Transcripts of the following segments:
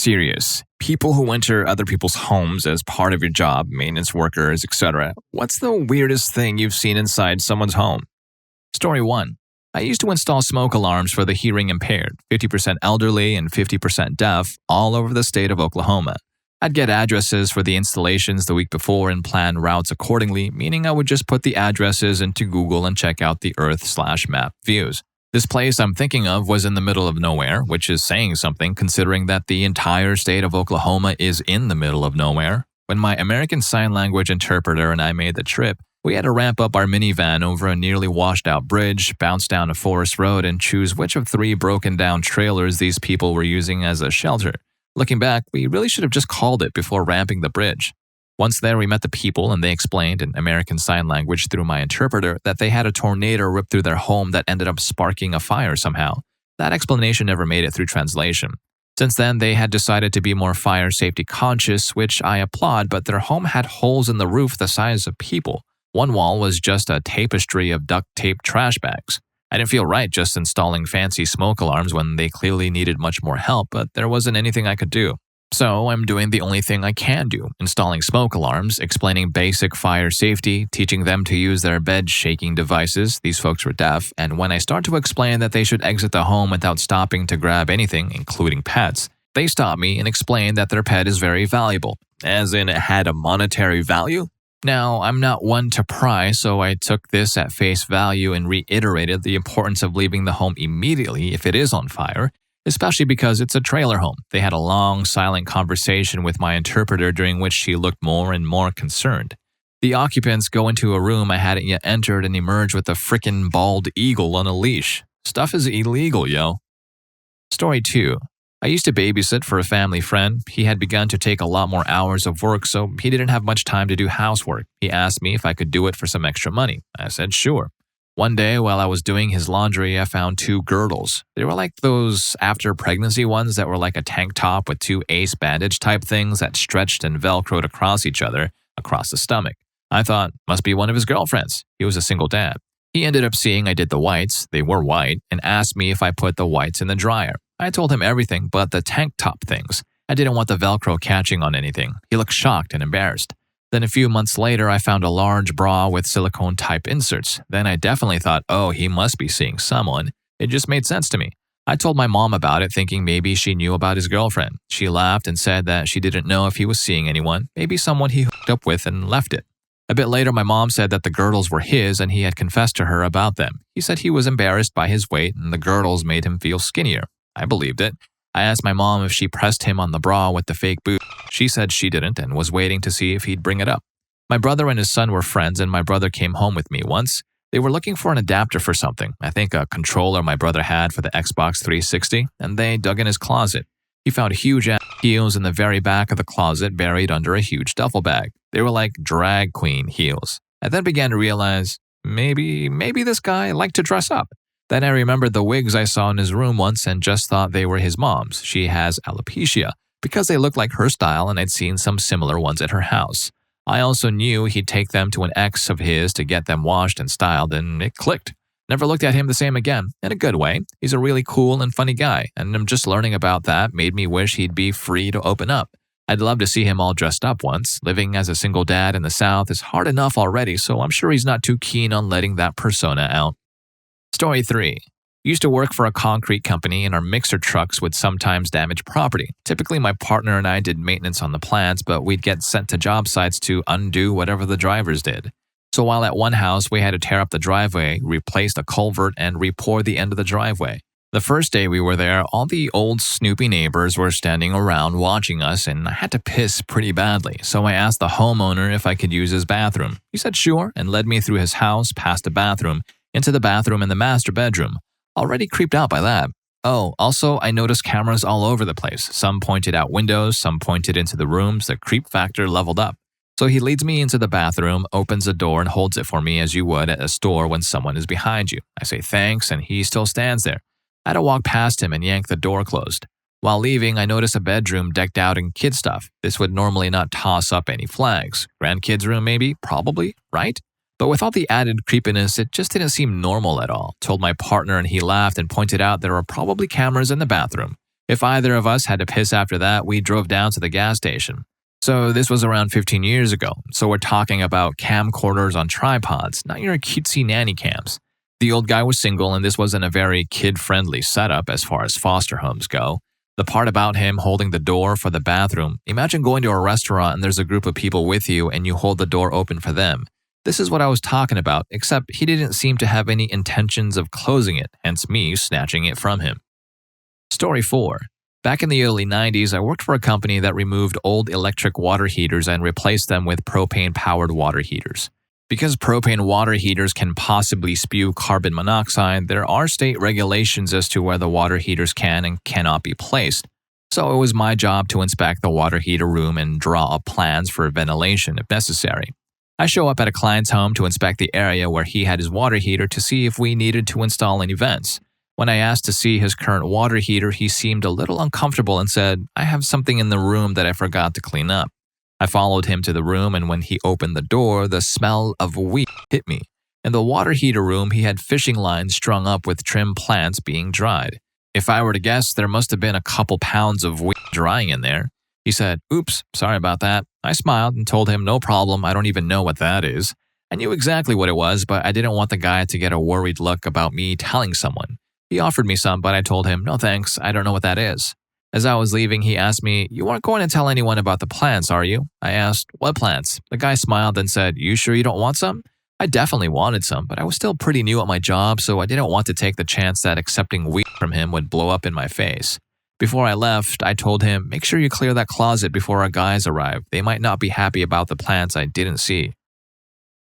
Serious. People who enter other people's homes as part of your job, maintenance workers, etc. What's the weirdest thing you've seen inside someone's home? Story 1. I used to install smoke alarms for the hearing impaired, 50% elderly and 50% deaf, all over the state of Oklahoma. I'd get addresses for the installations the week before and plan routes accordingly, meaning I would just put the addresses into Google and check out the Earth/map views. This place I'm thinking of was in the middle of nowhere, which is saying something considering that the entire state of Oklahoma is in the middle of nowhere. When my American Sign Language interpreter and I made the trip, we had to ramp up our minivan over a nearly washed-out bridge, bounce down a forest road, and choose which of 3 broken-down trailers these people were using as a shelter. Looking back, we really should have just called it before ramping the bridge. Once there, we met the people, and they explained in American Sign Language through my interpreter that they had a tornado rip through their home that ended up sparking a fire somehow. That explanation never made it through translation. Since then, they had decided to be more fire safety conscious, which I applaud, but their home had holes in the roof the size of people. One wall was just a tapestry of duct tape trash bags. I didn't feel right just installing fancy smoke alarms when they clearly needed much more help, but there wasn't anything I could do. So I'm doing the only thing I can do, installing smoke alarms, explaining basic fire safety, teaching them to use their bed-shaking devices. These folks were deaf, and when I start to explain that they should exit the home without stopping to grab anything, including pets, they stop me and explain that their pet is very valuable, as in it had a monetary value. Now, I'm not one to pry, so I took this at face value and reiterated the importance of leaving the home immediately if it is on fire, especially because it's a trailer home. They had a long, silent conversation with my interpreter during which she looked more and more concerned. The occupants go into a room I hadn't yet entered and emerge with a frickin' bald eagle on a leash. Stuff is illegal, yo. Story 2. I used to babysit for a family friend. He had begun to take a lot more hours of work, so he didn't have much time to do housework. He asked me if I could do it for some extra money. I said sure. One day, while I was doing his laundry, I found 2 girdles. They were like those after-pregnancy ones that were like a tank top with 2 ace bandage type things that stretched and velcroed across each other, across the stomach. I thought, must be one of his girlfriends. He was a single dad. He ended up seeing I did the whites, they were white, and asked me if I put the whites in the dryer. I told him everything but the tank top things. I didn't want the velcro catching on anything. He looked shocked and embarrassed. Then a few months later, I found a large bra with silicone-type inserts. Then I definitely thought, oh, he must be seeing someone. It just made sense to me. I told my mom about it, thinking maybe she knew about his girlfriend. She laughed and said that she didn't know if he was seeing anyone, maybe someone he hooked up with and left it. A bit later, my mom said that the girdles were his and he had confessed to her about them. He said he was embarrassed by his weight and the girdles made him feel skinnier. I believed it. I asked my mom if she pressed him on the bra with the fake boob. She said she didn't and was waiting to see if he'd bring it up. My brother and his son were friends, and my brother came home with me once. They were looking for an adapter for something, I think a controller my brother had for the Xbox 360, and they dug in his closet. He found huge-ass heels in the very back of the closet buried under a huge duffel bag. They were like drag queen heels. I then began to realize, maybe this guy liked to dress up. Then I remembered the wigs I saw in his room once and just thought they were his mom's. She has alopecia, because they look like her style and I'd seen some similar ones at her house. I also knew he'd take them to an ex of his to get them washed and styled, and it clicked. Never looked at him the same again, in a good way. He's a really cool and funny guy, and just learning about that made me wish he'd be free to open up. I'd love to see him all dressed up once. Living as a single dad in the South is hard enough already, so I'm sure he's not too keen on letting that persona out. Story 3. Used to work for a concrete company, and our mixer trucks would sometimes damage property. Typically, my partner and I did maintenance on the plants, but we'd get sent to job sites to undo whatever the drivers did. So while at one house, we had to tear up the driveway, replace the culvert, and re-pour the end of the driveway. The first day we were there, all the old Snoopy neighbors were standing around watching us, and I had to piss pretty badly, so I asked the homeowner if I could use his bathroom. He said sure, and led me through his house, past the bathroom, into the bathroom in the master bedroom. Already creeped out by that. Oh, also, I noticed cameras all over the place. Some pointed out windows, some pointed into the rooms. The creep factor leveled up. So he leads me into the bathroom, opens a door, and holds it for me as you would at a store when someone is behind you. I say thanks, and he still stands there. I had to walk past him and yank the door closed. While leaving, I noticed a bedroom decked out in kid stuff. This would normally not toss up any flags. Grandkids' room maybe? Probably, right? But with all the added creepiness, it just didn't seem normal at all. Told my partner and he laughed and pointed out there were probably cameras in the bathroom. If either of us had to piss after that, we drove down to the gas station. So this was around 15 years ago, so we're talking about camcorders on tripods, not your cutesy nanny cams. The old guy was single, and this wasn't a very kid-friendly setup as far as foster homes go. The part about him holding the door for the bathroom, imagine going to a restaurant and there's a group of people with you and you hold the door open for them. This is what I was talking about, except he didn't seem to have any intentions of closing it, hence me snatching it from him. Story 4. Back in the early 90s, I worked for a company that removed old electric water heaters and replaced them with propane-powered water heaters. Because propane water heaters can possibly spew carbon monoxide, there are state regulations as to where the water heaters can and cannot be placed. So it was my job to inspect the water heater room and draw up plans for ventilation if necessary. I show up at a client's home to inspect the area where he had his water heater to see if we needed to install any vents. When I asked to see his current water heater, he seemed a little uncomfortable and said, "I have something in the room that I forgot to clean up." I followed him to the room, and when he opened the door, the smell of weed hit me. In the water heater room, he had fishing lines strung up with trim plants being dried. If I were to guess, there must have been a couple pounds of weed drying in there. He said, "Oops, sorry about that." I smiled and told him, "No problem, I don't even know what that is." I knew exactly what it was, but I didn't want the guy to get a worried look about me telling someone. He offered me some, but I told him, "No thanks, I don't know what that is." As I was leaving, he asked me, "You aren't going to tell anyone about the plants, are you?" I asked, "What plants?" The guy smiled and said, "You sure you don't want some?" I definitely wanted some, but I was still pretty new at my job, so I didn't want to take the chance that accepting weed from him would blow up in my face. Before I left, I told him, "Make sure you clear that closet before our guys arrive. They might not be happy about the plants I didn't see."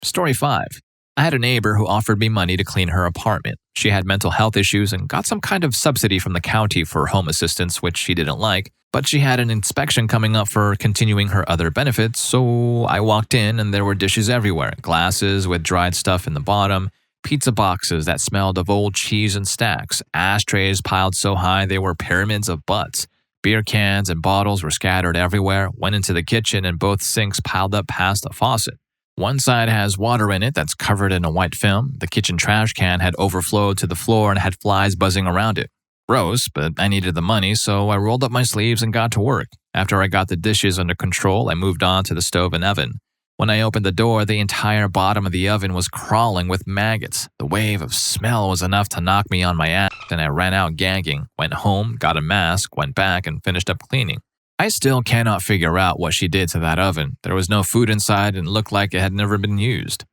Story 5. I had a neighbor who offered me money to clean her apartment. She had mental health issues and got some kind of subsidy from the county for home assistance, which she didn't like, but she had an inspection coming up for continuing her other benefits, so I walked in and there were dishes everywhere, glasses with dried stuff in the bottom, pizza boxes that smelled of old cheese and stacks, ashtrays piled so high they were pyramids of butts. Beer cans and bottles were scattered everywhere, went into the kitchen and both sinks piled up past the faucet. One side has water in it that's covered in a white film. The kitchen trash can had overflowed to the floor and had flies buzzing around it. Gross, but I needed the money, so I rolled up my sleeves and got to work. After I got the dishes under control, I moved on to the stove and oven. When I opened the door, the entire bottom of the oven was crawling with maggots. The wave of smell was enough to knock me on my ass, and I ran out gagging, went home, got a mask, went back, and finished up cleaning. I still cannot figure out what she did to that oven. There was no food inside and it looked like it had never been used.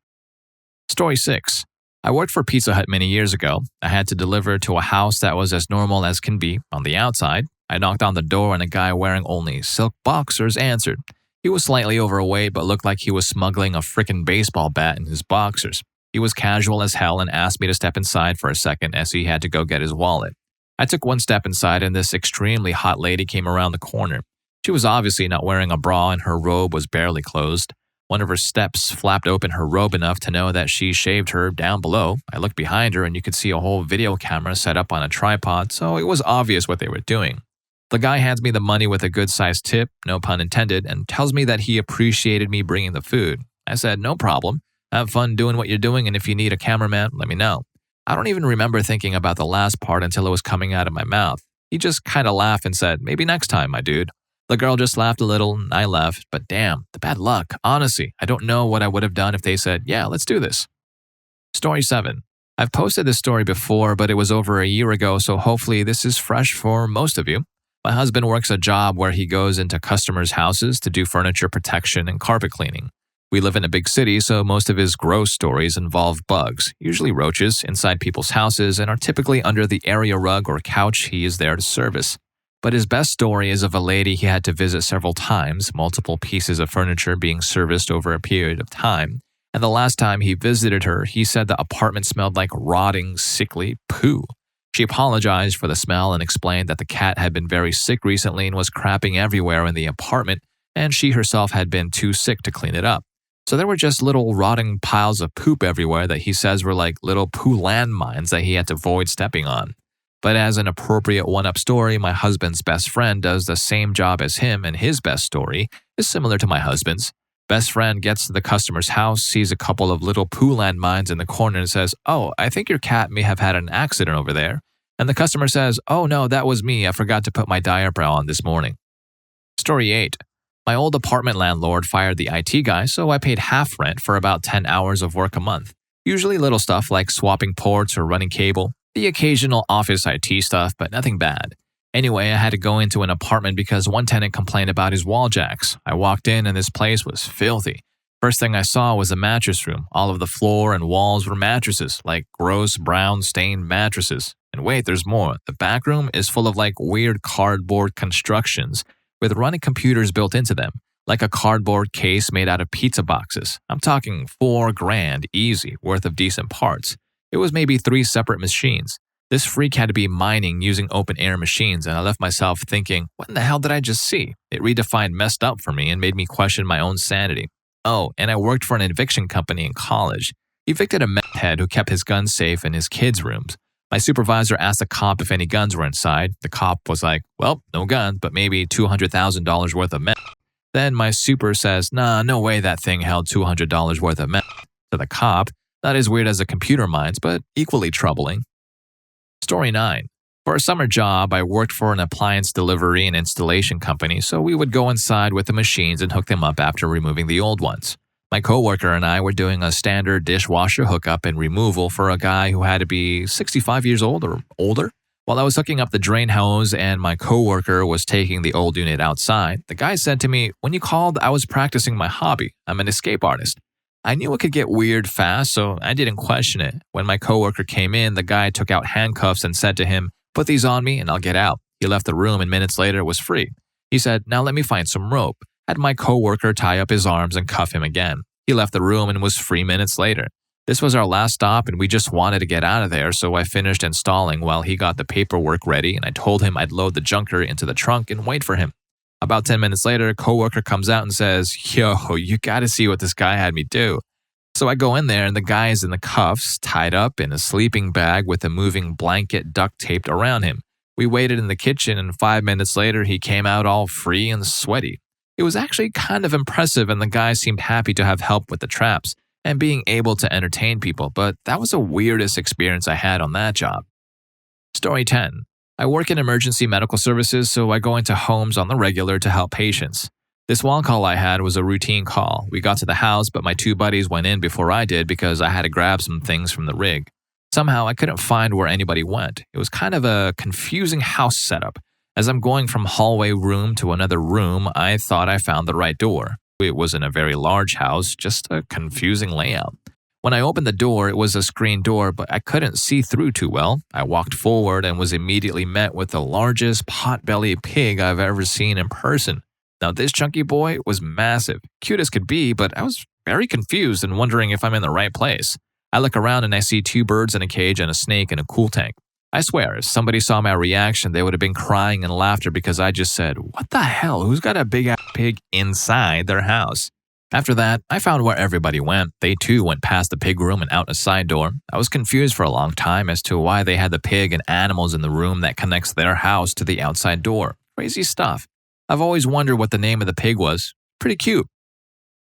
Story 6. I worked for Pizza Hut many years ago. I had to deliver to a house that was as normal as can be on the outside. I knocked on the door and a guy wearing only silk boxers answered. He was slightly overweight but looked like he was smuggling a frickin' baseball bat in his boxers. He was casual as hell and asked me to step inside for a second as he had to go get his wallet. I took one step inside and this extremely hot lady came around the corner. She was obviously not wearing a bra and her robe was barely closed. One of her steps flapped open her robe enough to know that she shaved her down below. I looked behind her and you could see a whole video camera set up on a tripod, so it was obvious what they were doing. The guy hands me the money with a good-sized tip, no pun intended, and tells me that he appreciated me bringing the food. I said, "No problem. Have fun doing what you're doing, and if you need a cameraman, let me know." I don't even remember thinking about the last part until it was coming out of my mouth. He just kind of laughed and said, "Maybe next time, my dude." The girl just laughed a little and I left, but damn, the bad luck. Honestly, I don't know what I would have done if they said, "Yeah, let's do this." Story 7. I've posted this story before, but it was over a year ago, so hopefully this is fresh for most of you. My husband works a job where he goes into customers' houses to do furniture protection and carpet cleaning. We live in a big city, so most of his gross stories involve bugs, usually roaches, inside people's houses and are typically under the area rug or couch he is there to service. But his best story is of a lady he had to visit several times, multiple pieces of furniture being serviced over a period of time. And the last time he visited her, he said the apartment smelled like rotting, sickly poo. She apologized for the smell and explained that the cat had been very sick recently and was crapping everywhere in the apartment, and she herself had been too sick to clean it up. So there were just little rotting piles of poop everywhere that he says were like little poo landmines that he had to avoid stepping on. But as an appropriate one-up story, my husband's best friend does the same job as him, and his best story is similar to my husband's. Best friend gets to the customer's house, sees a couple of little poo landmines in the corner and says, "Oh, I think your cat may have had an accident over there." And the customer says, "Oh no, that was me. I forgot to put my diaper on this morning." Story 8. My old apartment landlord fired the IT guy, so I paid half rent for about 10 hours of work a month. Usually little stuff like swapping ports or running cable, the occasional office IT stuff, but nothing bad. Anyway, I had to go into an apartment because one tenant complained about his wall jacks. I walked in and this place was filthy. First thing I saw was a mattress room. All of the floor and walls were mattresses, like gross brown stained mattresses. And wait, there's more. The back room is full of like weird cardboard constructions with running computers built into them, like a cardboard case made out of pizza boxes. I'm talking $4,000 easy worth of decent parts. It was maybe 3 separate machines. This freak had to be mining using open-air machines, and I left myself thinking, what in the hell did I just see? It redefined messed up for me and made me question my own sanity. Oh, and I worked for an eviction company in college. He evicted a meth head who kept his guns safe in his kids' rooms. My supervisor asked the cop if any guns were inside. The cop was like, well, no guns, but maybe $200,000 worth of meth. Then my super says, nah, no way that thing held $200 worth of meth. To the cop, not as weird as a computer mines, but equally troubling. Story 9. For a summer job, I worked for an appliance delivery and installation company, so we would go inside with the machines and hook them up after removing the old ones. My coworker and I were doing a standard dishwasher hookup and removal for a guy who had to be 65 years old or older. While I was hooking up the drain hose and my coworker was taking the old unit outside, the guy said to me, when you called, I was practicing my hobby. I'm an escape artist. I knew it could get weird fast, so I didn't question it. When my coworker came in, the guy took out handcuffs and said to him, put these on me and I'll get out. He left the room and minutes later was free. He said, now let me find some rope. Had my coworker tie up his arms and cuff him again. He left the room and was free minutes later. This was our last stop and we just wanted to get out of there, so I finished installing while he got the paperwork ready and I told him I'd load the junker into the trunk and wait for him. About 10 minutes later, a coworker comes out and says, yo, you gotta see what this guy had me do. So I go in there and the guy is in the cuffs, tied up in a sleeping bag with a moving blanket duct taped around him. We waited in the kitchen and 5 minutes later, he came out all free and sweaty. It was actually kind of impressive and the guy seemed happy to have help with the traps and being able to entertain people, but that was the weirdest experience I had on that job. Story 10. I work in emergency medical services, so I go into homes on the regular to help patients. This one call I had was a routine call. We got to the house, but my 2 buddies went in before I did because I had to grab some things from the rig. Somehow, I couldn't find where anybody went. It was kind of a confusing house setup. As I'm going from hallway room to another room, I thought I found the right door. It wasn't a very large house, just a confusing layout. When I opened the door, it was a screen door, but I couldn't see through too well. I walked forward and was immediately met with the largest pot-bellied pig I've ever seen in person. Now, this chunky boy was massive, cute as could be, but I was very confused and wondering if I'm in the right place. I look around and I see 2 birds in a cage and a snake in a cool tank. I swear, if somebody saw my reaction, they would have been crying in laughter because I just said, what the hell? Who's got a big-ass pig inside their house? After that, I found where everybody went. They too went past the pig room and out a side door. I was confused for a long time as to why they had the pig and animals in the room that connects their house to the outside door. Crazy stuff. I've always wondered what the name of the pig was. Pretty cute.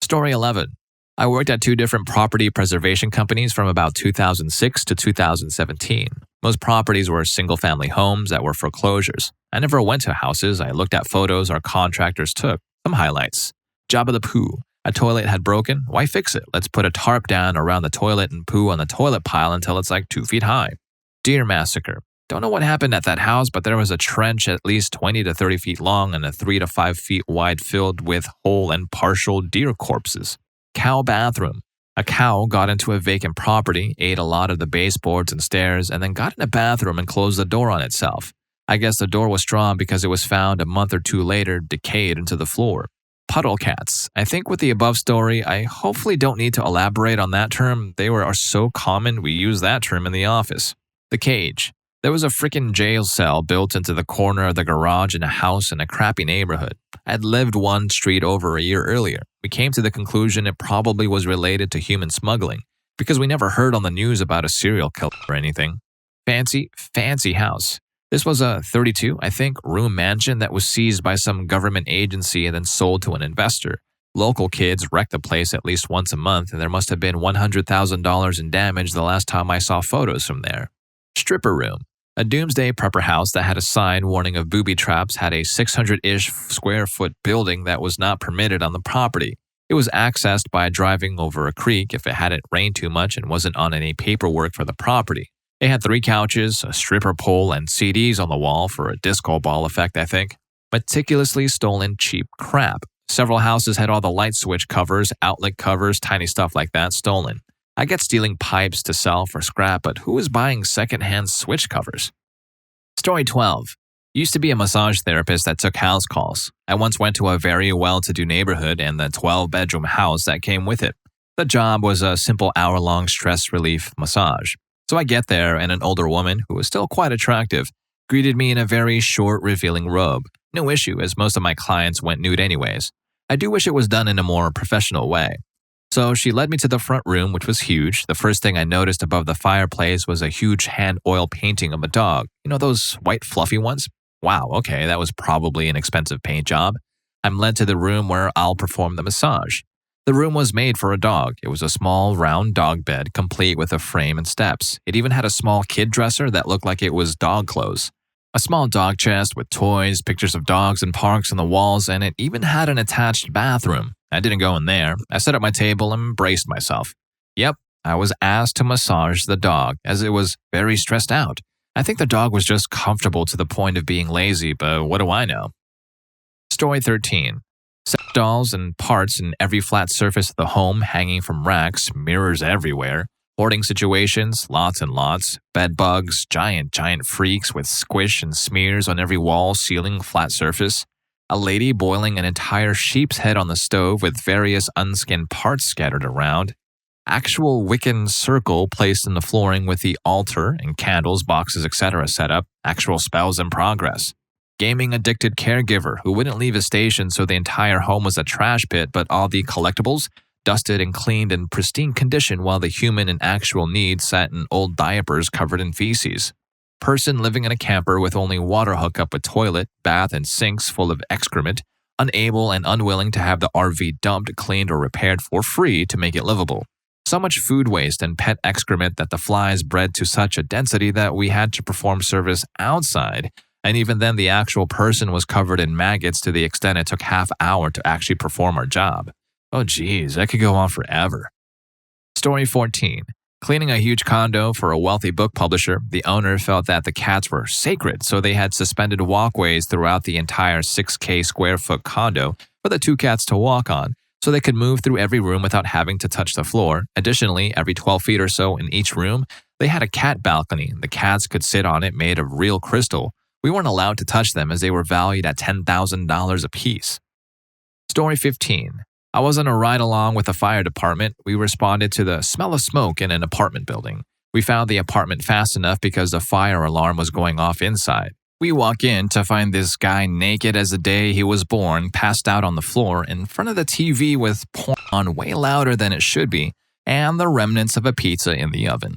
Story 11. I worked at 2 different property preservation companies from about 2006 to 2017. Most properties were single-family homes that were foreclosures. I never went to houses. I looked at photos our contractors took. Some highlights. Job of the poo. A toilet had broken. Why fix it? Let's put a tarp down around the toilet and poo on the toilet pile until it's like 2 feet high. Deer massacre. Don't know what happened at that house, but there was a trench at least 20 to 30 feet long and a 3 to 5 feet wide filled with whole and partial deer corpses. Cow bathroom. A cow got into a vacant property, ate a lot of the baseboards and stairs, and then got in a bathroom and closed the door on itself. I guess the door was strong because it was found a month or 2 later, decayed into the floor. Puddle cats. I think with the above story, I hopefully don't need to elaborate on that term. They are so common, we use that term in the office. The cage. There was a freaking jail cell built into the corner of the garage in a house in a crappy neighborhood. I'd lived 1 street over a year earlier. We came to the conclusion it probably was related to human smuggling, because we never heard on the news about a serial killer or anything. Fancy house. This was a 32, I think, room mansion that was seized by some government agency and then sold to an investor. Local kids wreck the place at least once a month, and there must have been $100,000 in damage the last time I saw photos from there. Stripper room. A doomsday prepper house that had a sign warning of booby traps had a 600-ish square foot building that was not permitted on the property. It was accessed by driving over a creek if it hadn't rained too much and wasn't on any paperwork for the property. It had 3 couches, a stripper pole, and CDs on the wall for a disco ball effect, I think. Meticulously stolen cheap crap. Several houses had all the light switch covers, outlet covers, tiny stuff like that stolen. I get stealing pipes to sell for scrap, but who is buying secondhand switch covers? Story 12. Used to be a massage therapist that took house calls. I once went to a very well-to-do neighborhood and the 12-bedroom house that came with it. The job was a simple hour-long stress relief massage. So I get there and an older woman, who was still quite attractive, greeted me in a very short, revealing robe. No issue, as most of my clients went nude anyways. I do wish it was done in a more professional way. So she led me to the front room, which was huge. The first thing I noticed above the fireplace was a huge hand oil painting of a dog. You know those white fluffy ones? Wow, okay, that was probably an expensive paint job. I'm led to the room where I'll perform the massage. The room was made for a dog. It was a small, round dog bed, complete with a frame and steps. It even had a small kid dresser that looked like it was dog clothes. A small dog chest with toys, pictures of dogs and parks on the walls, and it even had an attached bathroom. I didn't go in there. I set up my table and braced myself. Yep, I was asked to massage the dog, as it was very stressed out. I think the dog was just comfortable to the point of being lazy, but what do I know? Story 13. Sex dolls and parts in every flat surface of the home hanging from racks, mirrors everywhere. Hoarding situations, lots and lots. Bed bugs, giant freaks with squish and smears on every wall, ceiling, flat surface. A lady boiling an entire sheep's head on the stove with various unskinned parts scattered around. Actual Wiccan circle placed in the flooring with the altar and candles, boxes, etc. set up. Actual spells in progress. Gaming-addicted caregiver who wouldn't leave his station, so the entire home was a trash pit, but all the collectibles dusted and cleaned in pristine condition while the human in actual need sat in old diapers covered in feces. Person living in a camper with only water hookup, a toilet, bath, and sinks full of excrement, unable and unwilling to have the RV dumped, cleaned, or repaired for free to make it livable. So much food waste and pet excrement that the flies bred to such a density that we had to perform service outside, and even then the actual person was covered in maggots to the extent it took half an hour to actually perform our job. Oh geez, that could go on forever. Story 14. Cleaning a huge condo for a wealthy book publisher, the owner felt that the cats were sacred, so they had suspended walkways throughout the entire 6K square foot condo for the 2 cats to walk on, so they could move through every room without having to touch the floor. Additionally, every 12 feet or so in each room, they had a cat balcony. The cats could sit on it made of real crystal. We weren't allowed to touch them as they were valued at $10,000 apiece. Story 15. I was on a ride-along with the fire department. We responded to the smell of smoke in an apartment building. We found the apartment fast enough because the fire alarm was going off inside. We walk in to find this guy naked as the day he was born, passed out on the floor in front of the TV with porn on way louder than it should be, and the remnants of a pizza in the oven.